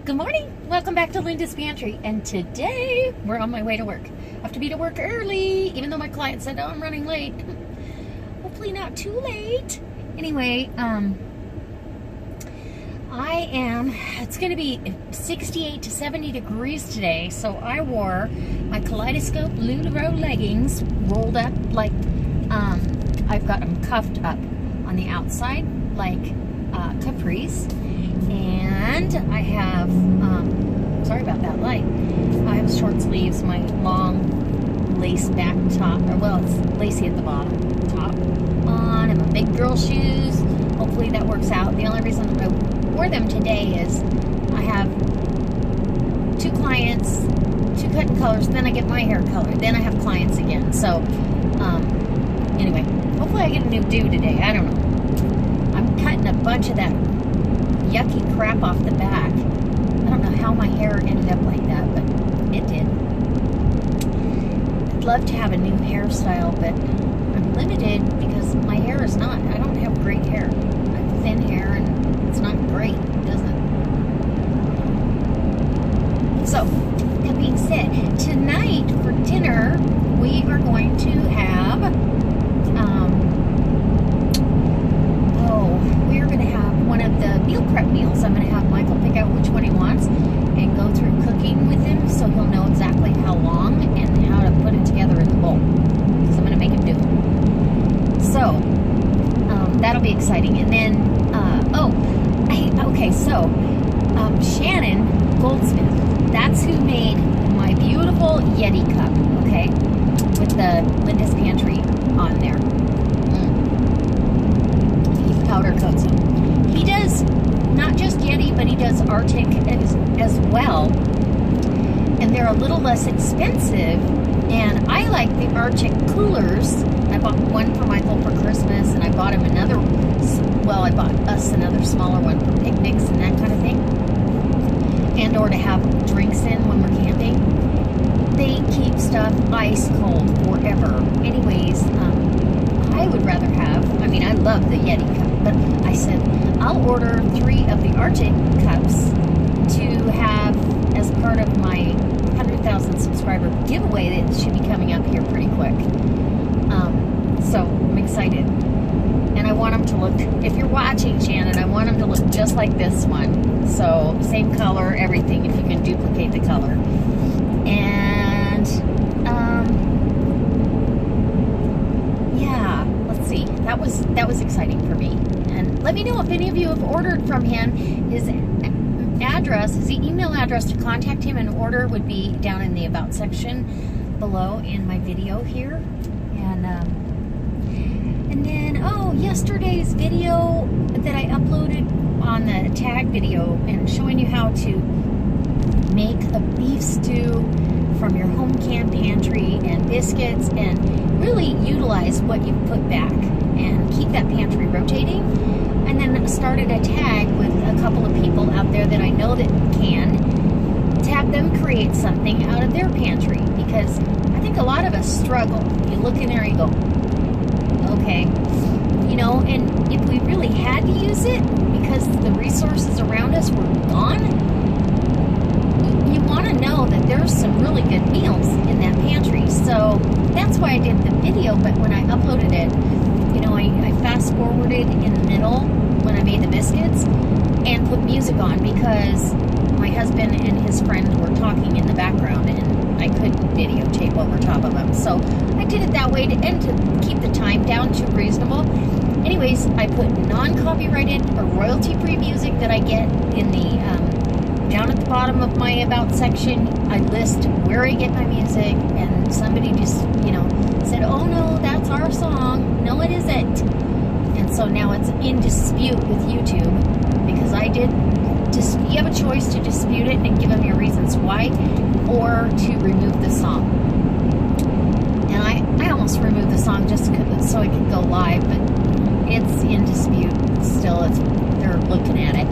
Good morning. Welcome back to Linda's Pantry. And today we're on my way to work. I have to be to work early, even though my client said, oh, I'm running late. Hopefully not too late. Anyway, it's going to be 68 to 70 degrees today. So I wore my kaleidoscope Lululemon leggings rolled up like, I've got them cuffed up on the outside like capris. And I have, sorry about that light, I have short sleeves, my long lace back top, or well, it's lacy at the bottom, top on, and my big girl shoes. Hopefully that works out. The only reason I wore them today is I have 2 clients, 2 cutting colors, then I get my hair colored, then I have clients again. So, anyway, hopefully I get a new do today. I don't know. I'm cutting a bunch of that yucky crap off the back. I don't know how my hair ended up like that, but it did. I'd love to have a new hairstyle, but I'm limited because my hair is not. I don't have great hair. I have thin hair and it's not great, does it? So, that being said, tonight for dinner, we are going to have, we're going to have one of the meal prep meals. I'm going to have Michael pick out which one he wants and go through cooking with him so he'll know exactly how long and how to put it together in the bowl. Because I'm going to make him do it. So, that'll be exciting. And then, Shannon Goldsmith, that's who made my beautiful Yeti cup, okay? With the Linda's Pantry on there. He powder coats them. He does not just Yeti, but he does Arctic as well. And they're a little less expensive. And I like the Arctic coolers. I bought one for Michael for Christmas, and I bought him another, well, I bought us another smaller one for picnics and that kind of thing. And or to have drinks in when we're camping. They keep stuff ice cold forever. Anyways, I would rather have, I love the Yeti cup, but I said I'll order 3 of the Arctic cups to have as part of my 100,000 subscriber giveaway that should be coming up here pretty quick. So I'm excited. And I want them to look, if you're watching, Shannon, I want them to look just like this one. So same color, everything, if you can duplicate the color. And, yeah, let's see. That was exciting for me. And let me know if any of you have ordered from him. His address, his email address to contact him and order would be down in the About section below in my video here. And then, yesterday's video that I uploaded on the tag video and showing you how to make a beef stew from your home canned pantry and biscuits and really utilize what you put back and keep that pantry rotating. And then started a tag with a couple of people out there that I know that can, to have them create something out of their pantry, because I think a lot of us struggle. You look in there and you go, okay, and if we really had to use it because the resources around us were gone, you want to know that there's some really good meals in that pantry. So that's why I did the video, but when I uploaded it, I fast forwarded in the middle when I made the biscuits and put music on because my husband and his friend were talking in the background and I couldn't videotape over top of them. So I did it that way to keep the time down to reasonable. Anyways, I put non-copyrighted or royalty-free music that I get in the, down at the bottom of my About section. I list where I get my music, and somebody just, said, oh no, that's our song. No, it isn't. And so now it's in dispute with YouTube because I did, you have a choice to dispute it and give them your reasons why, or to remove the song. And I almost removed the song just so it could go live, but it's in dispute still. They're looking at it.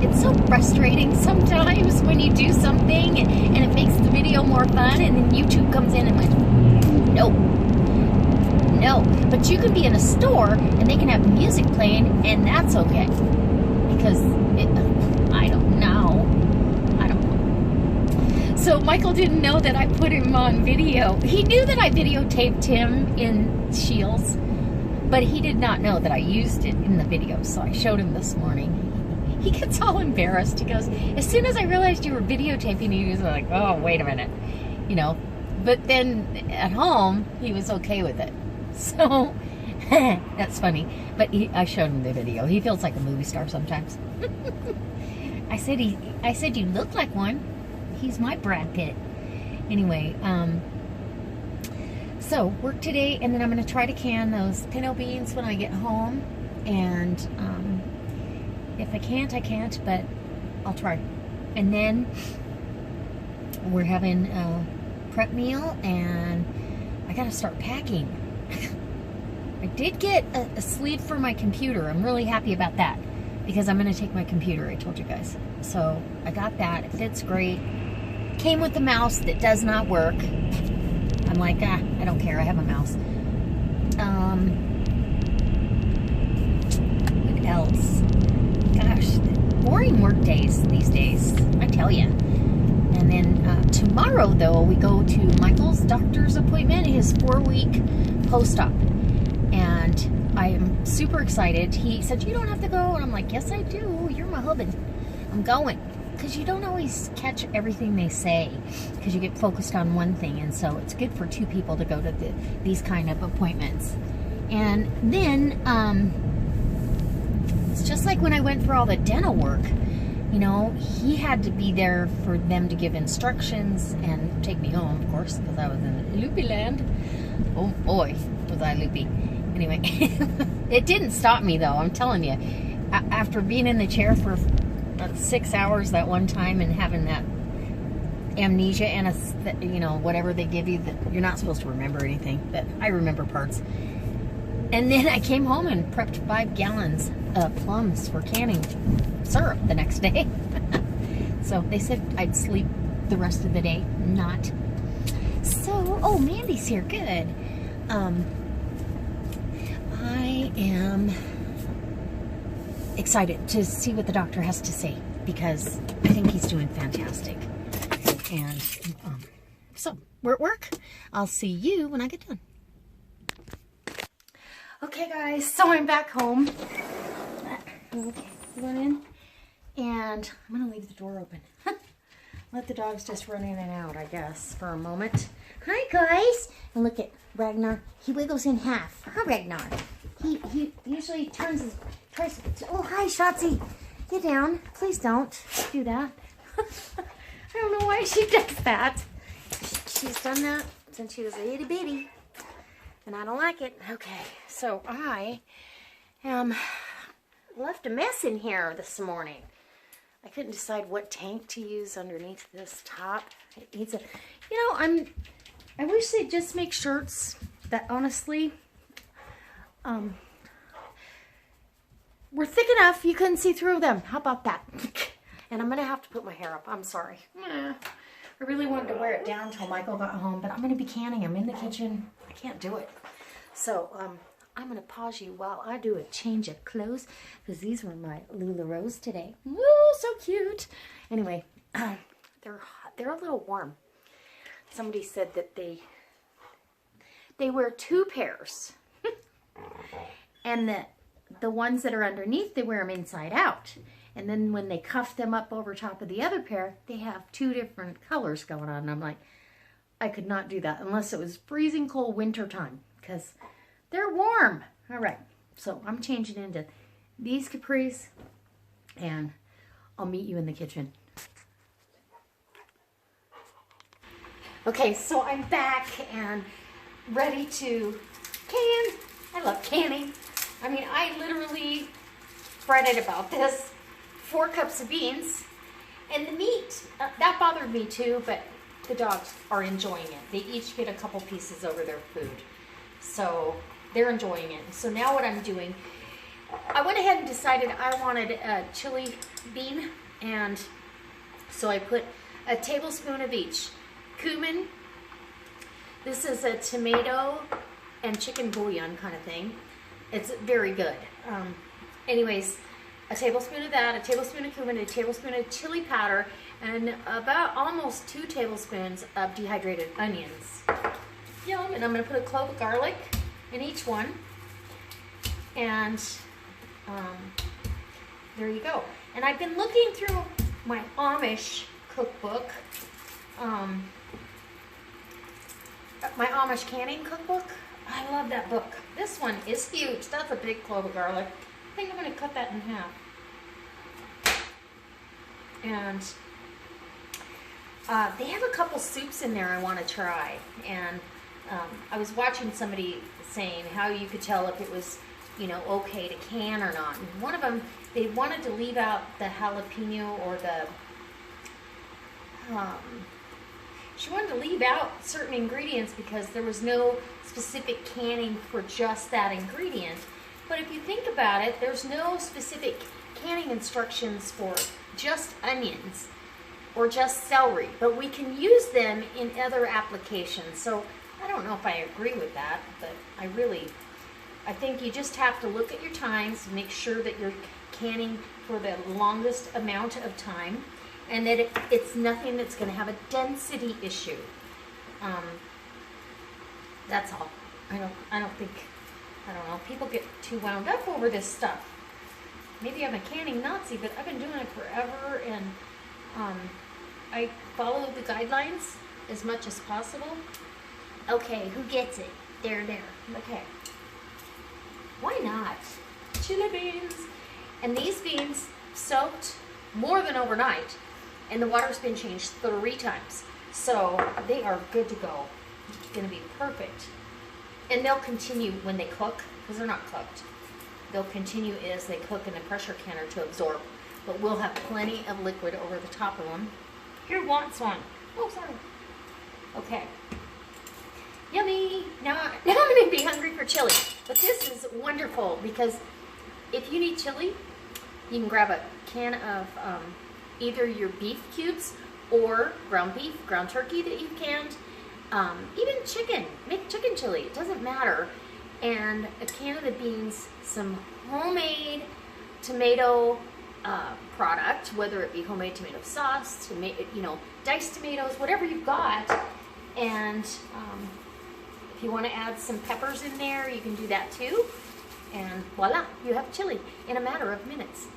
It's so frustrating sometimes when you do something and it makes the video more fun, and then YouTube comes in and like, no. But you can be in a store and they can have music playing, and that's okay. because I don't know. So Michael didn't know that I put him on video. He knew that I videotaped him in Shields, but he did not know that I used it in the video. So I showed him this morning. He gets all embarrassed. He goes, as soon as I realized you were videotaping, he was like, oh, wait a minute, you know. But then at home, he was okay with it. So that's funny. But I showed him the video. He feels like a movie star sometimes. I said you look like one. He's my Brad Pitt. Anyway, so work today, and then I'm going to try to can those pinto beans when I get home. And if I can't, I can't, but I'll try. And then we're having a prep meal, and I got to start packing. I did get a sleeve for my computer. I'm really happy about that because I'm going to take my computer, I told you guys. So I got that. It fits great. Came with a mouse that does not work. I'm like, I don't care. I have a mouse. What else? Gosh, boring work days these days, I tell you. And then tomorrow, though, we go to Michael's doctor's appointment, his 4-week post-op. And I am super excited. He said, you don't have to go. And I'm like, yes, I do. You're my husband. I'm going. Because you don't always catch everything they say. Because you get focused on one thing. And so it's good for 2 people to go to these kind of appointments. And then, it's just like when I went for all the dental work. You know, he had to be there for them to give instructions and take me home, of course, because I was in loopy land. Oh boy, was I loopy. Anyway, it didn't stop me though, I'm telling you. After being in the chair for 6 hours that one time and having that amnesia and you know, whatever they give you, that you're not supposed to remember anything, but I remember parts. And then I came home and prepped 5 gallons of plums for canning syrup the next day. So they said I'd sleep the rest of the day. Not. So, oh, Mandy's here. Good. I am excited to see what the doctor has to say because I think he's doing fantastic. And so we're at work. I'll see you when I get done. Okay, guys, so I'm back home. Okay, going in, and I'm gonna leave the door open. Let the dogs just run in and out, I guess, for a moment. Hi, guys. And look at Ragnar. He wiggles in half. Huh, Ragnar? He usually tries. Oh, hi, Shotzi. Get down. Please don't do that. I don't know why she does that. She's done that since she was a itty bitty. And I don't like it. Okay, so I left a mess in here this morning. I couldn't decide what tank to use underneath this top. It needs a, you know, I wish they'd just make shirts that honestly were thick enough you couldn't see through them. How about that? And I'm gonna have to put my hair up. I'm sorry. I really wanted to wear it down until Michael got home, but I'm gonna be canning him in the kitchen. I can't do it. So I'm gonna pause you while I do a change of clothes because these were my LuLaRoes today. Woo, so cute. Anyway, they're a little warm. Somebody said that they wear 2 pairs, and the ones that are underneath, they wear them inside out. And then when they cuff them up over top of the other pair, they have 2 different colors going on. And I'm like, I could not do that unless it was freezing cold winter time because they're warm. All right, so I'm changing into these capris and I'll meet you in the kitchen. Okay, so I'm back and ready to can. I love canning. I mean, I literally fretted about this. 4 cups of beans and the meat. That bothered me too, but the dogs are enjoying it. They each get a couple pieces over their food. So they're enjoying it. So now what I'm doing, I went ahead and decided I wanted a chili bean. And so I put a tablespoon of each. Cumin. This is a tomato and chicken bouillon kind of thing. It's very good. Anyways, a tablespoon of that, a tablespoon of cumin, a tablespoon of chili powder, and about almost 2 tablespoons of dehydrated onions. Yum. And I'm going to put a clove of garlic in each one. And there you go. And I've been looking through my Amish cookbook, my Amish canning cookbook. I love that book. This one is huge. That's a big clove of garlic. I think I'm going to cut that in half. And they have a couple soups in there I want to try. And I was watching somebody saying how you could tell if it was, you know, okay to can or not. And one of them, they wanted to leave out the jalapeno or the, she wanted to leave out certain ingredients because there was no specific canning for just that ingredient. But if you think about it, there's no specific canning instructions for just onions or just celery, but we can use them in other applications. So I don't know if I agree with that, but I think you just have to look at your times, make sure that you're canning for the longest amount of time, and that it's nothing that's going to have a density issue. That's all. I don't know. People get too wound up over this stuff. Maybe I'm a canning Nazi, but I've been doing it forever, and I follow the guidelines as much as possible. Okay, who gets it? There. Okay. Why not? Chili beans. And these beans soaked more than overnight, and the water's been changed 3 times. So they are good to go. It's going to be perfect. And they'll continue when they cook, because they're not cooked. They'll continue as they cook in the pressure canner to absorb. But we'll have plenty of liquid over the top of them. Here wants one. Oh, sorry. Okay. Yummy. Now I'm going to be hungry for chili. But this is wonderful because if you need chili, you can grab a can of either your beef cubes or ground beef, ground turkey that you've canned. Even chicken. Make chicken chili. It doesn't matter. And a can of the beans, some homemade tomato product, whether it be homemade tomato sauce, diced tomatoes, whatever you've got. And if you want to add some peppers in there, you can do that too. And voila, you have chili in a matter of minutes.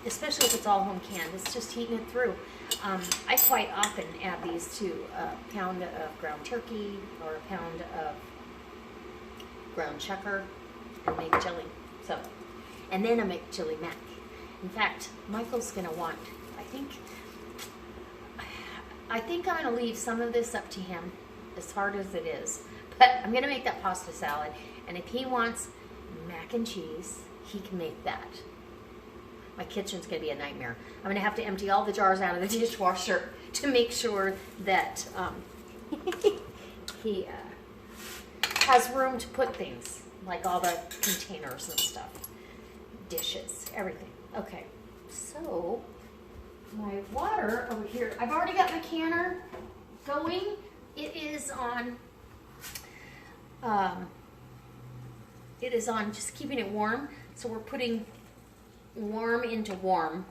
Especially if it's all home canned. It's just heating it through. I quite often add these to a pound of ground turkey or a pound of ground checker and make chili. So, and then I make chili mac. In fact, Michael's gonna want, I think I'm gonna leave some of this up to him, as hard as it is. But I'm gonna make that pasta salad, and if he wants mac and cheese, he can make that. My kitchen's gonna be a nightmare. I'm gonna have to empty all the jars out of the dishwasher to make sure that he has room to put things, like all the containers and stuff, dishes, everything. Okay, so my water over here, I've already got my canner going. It is on just keeping it warm. So we're putting warm into warm.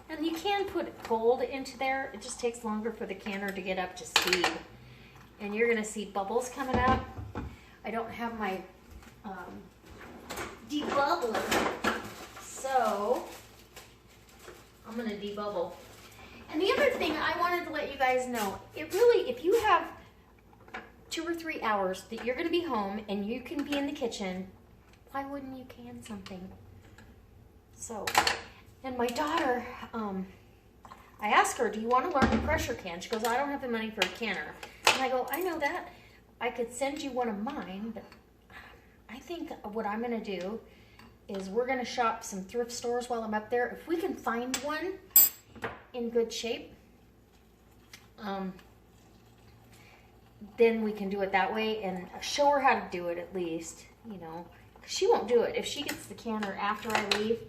And you can put cold into there. It just takes longer for the canner to get up to speed. And you're gonna see bubbles coming up. I don't have my debubbler, so I'm gonna debubble. And the other thing I wanted to let you guys know, if you have 2 or 3 hours that you're gonna be home and you can be in the kitchen, why wouldn't you can something? So, and my daughter, I asked her, do you want to learn to pressure can? She goes, I don't have the money for a canner. And I go, I know that. I could send you one of mine, but I think what I'm going to do is we're going to shop some thrift stores while I'm up there. If we can find one in good shape, then we can do it that way and show her how to do it at least, you know. She won't do it. If she gets the canner after I leave,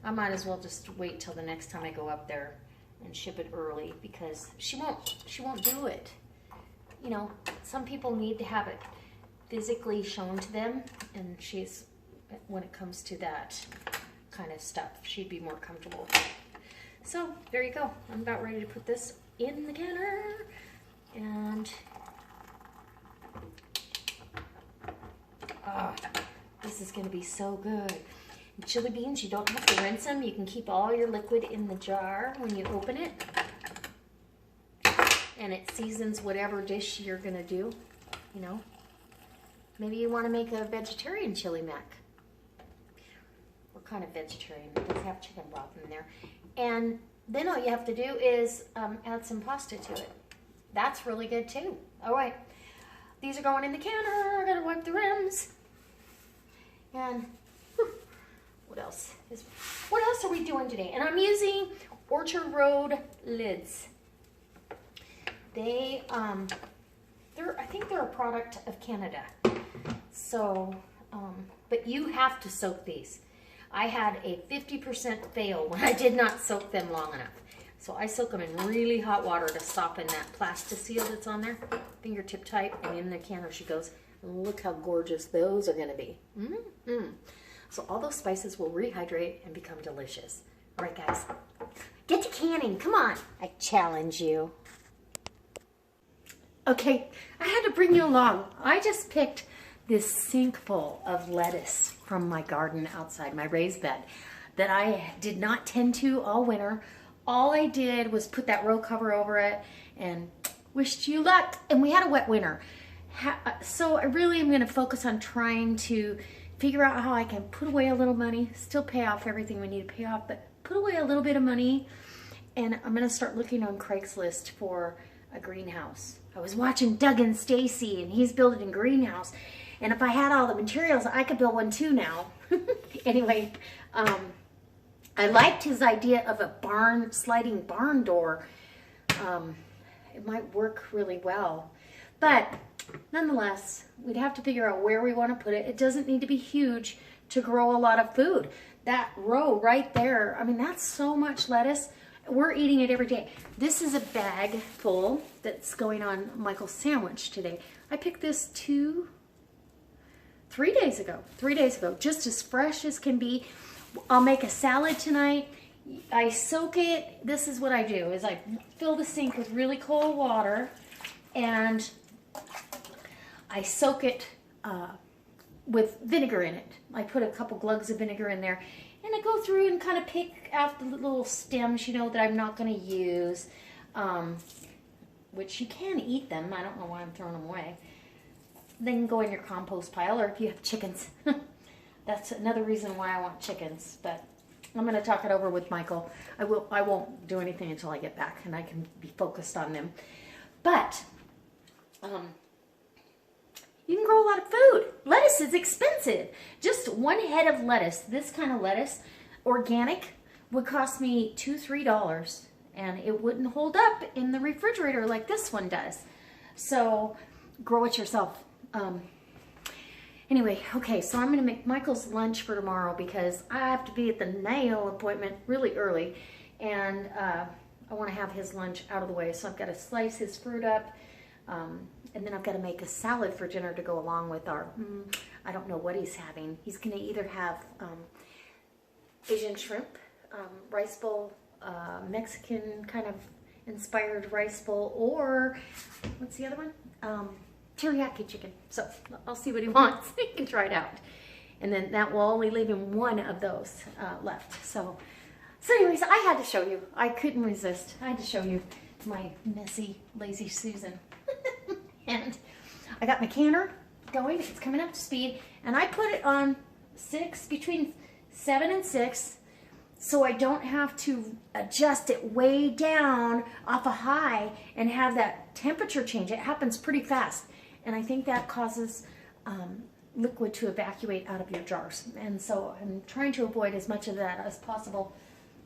I might as well just wait till the next time I go up there and ship it early, because she won't do it. You know, some people need to have it physically shown to them, and when it comes to that. kind of stuff. She'd be more comfortable. So there you go. I'm about ready to put this in the canner. And this is going to be so good. Chili beans, you don't have to rinse them. You can keep all your liquid in the jar when you open it. And it seasons whatever dish you're going to do, you know. Maybe you want to make a vegetarian chili mac. We're kind of vegetarian. It does have chicken broth in there. And then all you have to do is add some pasta to it. That's really good too. All right. These are going in the canner. I gotta wipe the rims. And what else are we doing today? And I'm using Orchard Road lids. I think they're a product of Canada. So, but you have to soak these. I had a 50% fail when I did not soak them long enough. So I soak them in really hot water to soften that plasticine that's on there, fingertip tight, and in the canner she goes. Look how gorgeous those are gonna be. So all those spices will rehydrate and become delicious. All right, guys, get to canning, come on. I challenge you. Okay, I had to bring you along. I just picked this sink full of lettuce from my garden outside, my raised bed, that I did not tend to all winter. All I did was put that row cover over it and wished you luck. And we had a wet winter. So I really am gonna focus on trying to figure out how I can put away a little money, still pay off everything we need to pay off, but put away a little bit of money. And I'm gonna start looking on Craigslist for a greenhouse. I was watching Doug and Stacy, and he's building a greenhouse. And if I had all the materials, I could build one too now. Anyway, I liked his idea of a sliding barn door. It might work really well. But nonetheless, we'd have to figure out where we want to put it. It doesn't need to be huge to grow a lot of food. That row right there, I mean, that's so much lettuce. We're eating it every day. This is a bag full that's going on Michael's sandwich today. I picked this 3 days ago, just as fresh as can be. I'll make a salad tonight. I soak it. This is what I do, is I fill the sink with really cold water and I soak it with vinegar in it. I put a couple glugs of vinegar in there and I go through and kind of pick out the little stems, you know, that I'm not going to use, which you can eat them. I don't know why I'm throwing them away. They can go in your compost pile, or if you have chickens. That's another reason why I want chickens, but I'm going to talk it over with Michael. I won't do anything until I get back and I can be focused on them. But you can grow a lot of food. Lettuce is expensive. Just one head of lettuce, this kind of lettuce, organic, would cost me $2–3, and it wouldn't hold up in the refrigerator like this one does. So grow it yourself. Anyway, okay, so I'm gonna make Michael's lunch for tomorrow because I have to be at the nail appointment really early, and I want to have his lunch out of the way. So I've got to slice his fruit up, and then I've got to make a salad for dinner to go along with our, I don't know what he's having. He's gonna either have Asian shrimp, rice bowl, Mexican kind of inspired rice bowl, or what's the other one? Teriyaki chicken. So I'll see what he wants. He can try it out. And then that will only leave him one of those left. So anyways, I had to show you. I couldn't resist. I had to show you my messy, lazy Susan. And I got my canner going. It's coming up to speed. And I put it on between 7 and 6, so I don't have to adjust it way down off a high and have that temperature change. It happens pretty fast. And I think that causes liquid to evacuate out of your jars. And so I'm trying to avoid as much of that as possible.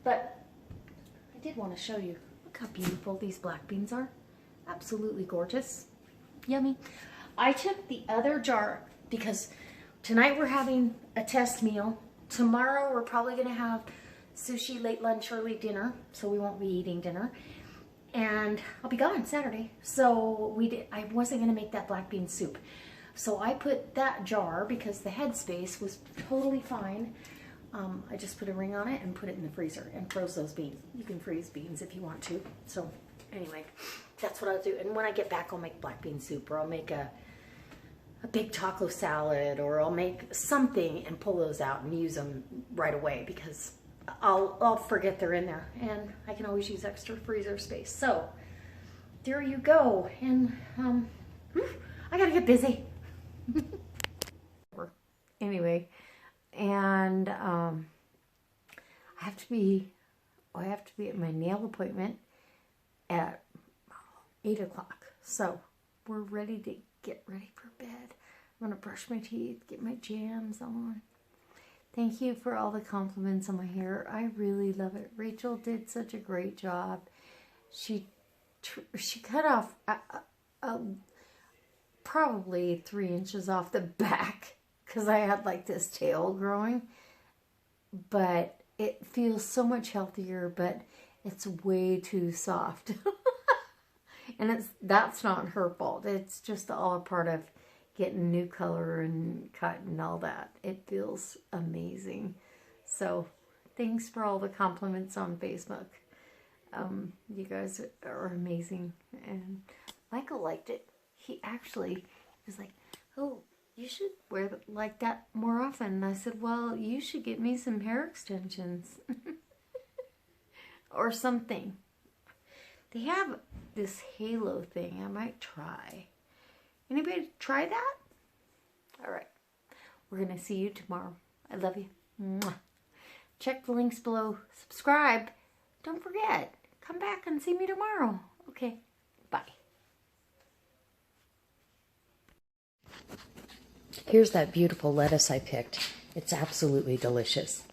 But I did want to show you. Look how beautiful these black beans are. Absolutely gorgeous. Yummy. I took the other jar because tonight we're having a test meal. Tomorrow we're probably going to have sushi, late lunch, early dinner. So we won't be eating dinner. And I'll be gone Saturday. So I wasn't going to make that black bean soup. So I put that jar, because the headspace was totally fine, I just put a ring on it and put it in the freezer and froze those beans. You can freeze beans if you want to. So anyway, that's what I'll do. And when I get back, I'll make black bean soup, or I'll make a big taco salad, or I'll make something and pull those out and use them right away, because I'll forget they're in there, and I can always use extra freezer space. So there you go. And I gotta get busy. Anyway, and I have to be at my nail appointment at 8 o'clock. So we're ready to get ready for bed. I'm gonna brush my teeth, get my jams on. Thank you for all the compliments on my hair. I really love it. Rachel did such a great job. She cut off probably 3 inches off the back, because I had like this tail growing, but it feels so much healthier, but it's way too soft. And that's not her fault. It's just all a part of getting new color and cut and all that. It feels amazing. So thanks for all the compliments on Facebook. You guys are amazing. And Michael liked it. He actually was like, oh, you should wear it like that more often. And I said, well, you should get me some hair extensions. Or something. They have this halo thing I might try. Anybody try that? All right. We're going to see you tomorrow. I love you. Mwah. Check the links below. Subscribe. Don't forget. Come back and see me tomorrow. Okay. Bye. Here's that beautiful lettuce I picked. It's absolutely delicious.